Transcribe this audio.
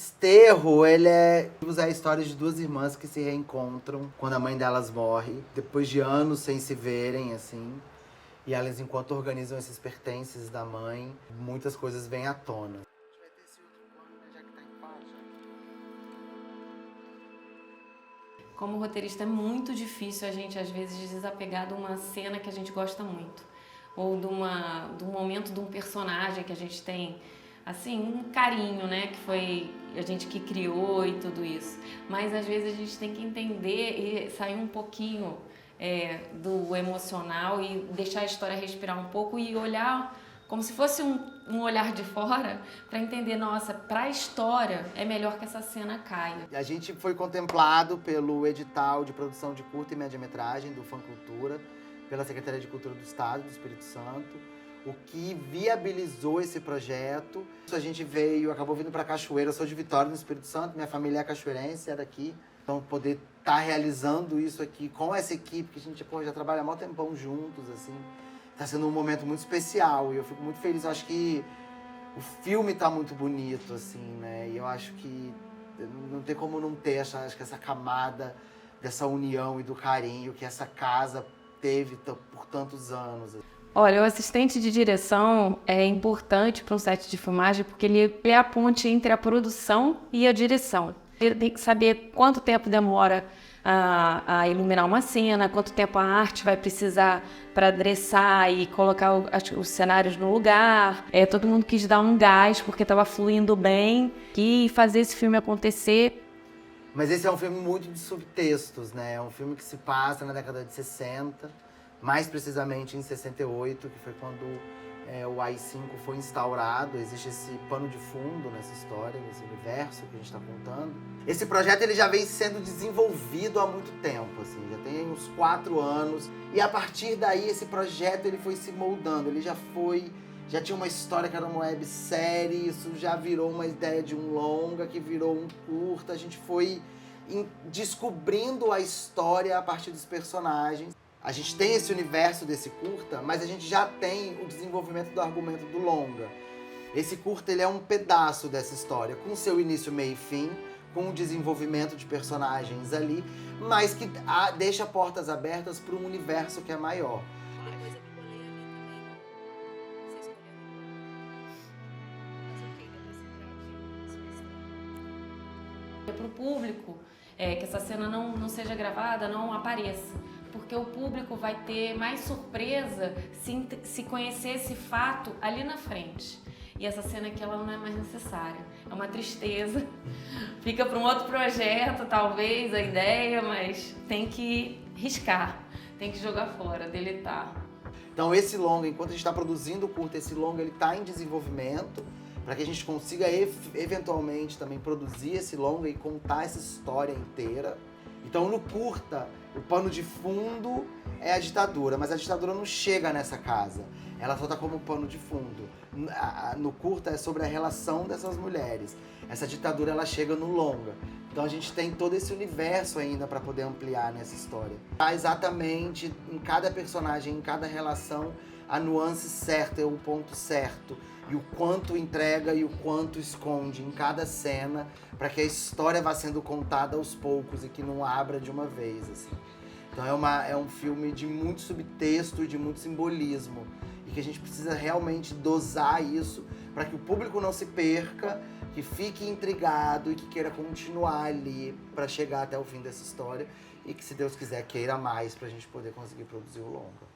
Desterro, ele é a história de duas irmãs que se reencontram quando a mãe delas morre, depois de anos sem se verem, assim. E elas, enquanto organizam esses pertences da mãe, muitas coisas vêm à tona. Como roteirista é muito difícil a gente, às vezes, desapegar de uma cena que a gente gosta muito. Ou de um momento de um personagem que a gente tem, assim, um carinho, né? Que foi a gente que criou e tudo isso. Mas, às vezes, a gente tem que entender e sair um pouquinho do emocional e deixar a história respirar um pouco e olhar como se fosse um olhar de fora para entender, nossa, para a história é melhor que essa cena caia. A gente foi contemplado pelo edital de produção de curta e média-metragem do Funcultura, pela Secretaria de Cultura do Estado do Espírito Santo, o que viabilizou esse projeto. A gente acabou vindo para Cachoeira, eu sou de Vitória, no Espírito Santo, minha família é cachoeirense, é daqui. Então, poder estar realizando isso aqui com essa equipe, que a gente já trabalha há mó tempão juntos, assim, tá sendo um momento muito especial e eu fico muito feliz. Eu acho que o filme tá muito bonito, assim, né? E eu acho que não tem como não ter acho que essa camada dessa união e do carinho que essa casa teve por tantos anos. Olha, o assistente de direção é importante para um set de filmagem porque ele é a ponte entre a produção e a direção. Ele tem que saber quanto tempo demora a iluminar uma cena, quanto tempo a arte vai precisar para adereçar e colocar os cenários no lugar. Todo mundo quis dar um gás porque estava fluindo bem e fazer esse filme acontecer. Mas esse é um filme muito de subtextos, né? É um filme que se passa na década de 60, mais precisamente em 68, que foi quando o AI-5 foi instaurado. Existe esse pano de fundo nessa história, nesse universo que a gente está contando. Esse projeto ele já vem sendo desenvolvido há muito tempo, assim, já tem uns 4 anos. E a partir daí esse projeto ele foi se moldando, ele já tinha uma história que era uma websérie, isso já virou uma ideia de um longa, que virou um curta. A gente foi descobrindo a história a partir dos personagens. A gente tem esse universo desse curta, mas a gente já tem o desenvolvimento do argumento do longa. Esse curta ele é um pedaço dessa história, com seu início, meio e fim, com o desenvolvimento de personagens ali, mas que deixa portas abertas para um universo que é maior. Para o público, que essa cena não seja gravada, não apareça. Porque o público vai ter mais surpresa se conhecer esse fato ali na frente. E essa cena aqui ela não é mais necessária. É uma tristeza. Fica para um outro projeto, talvez, a ideia, mas tem que riscar, tem que jogar fora, deletar. Então esse longa, enquanto a gente está produzindo o curta, esse longa ele está em desenvolvimento, para que a gente consiga eventualmente também produzir esse longa e contar essa história inteira. Então no curta, o pano de fundo é a ditadura, mas a ditadura não chega nessa casa. Ela só tá como pano de fundo. No curta é sobre a relação dessas mulheres. Essa ditadura ela chega no longa. Então a gente tem todo esse universo ainda para poder ampliar nessa história. Tá exatamente em cada personagem, em cada relação, a nuance certa, o ponto certo. E o quanto entrega e o quanto esconde em cada cena, para que a história vá sendo contada aos poucos e que não abra de uma vez, assim. Então é um filme de muito subtexto e de muito simbolismo. E que a gente precisa realmente dosar isso para que o público não se perca, que fique intrigado e que queira continuar ali para chegar até o fim dessa história. E que, se Deus quiser, queira mais para a gente poder conseguir produzir o longa.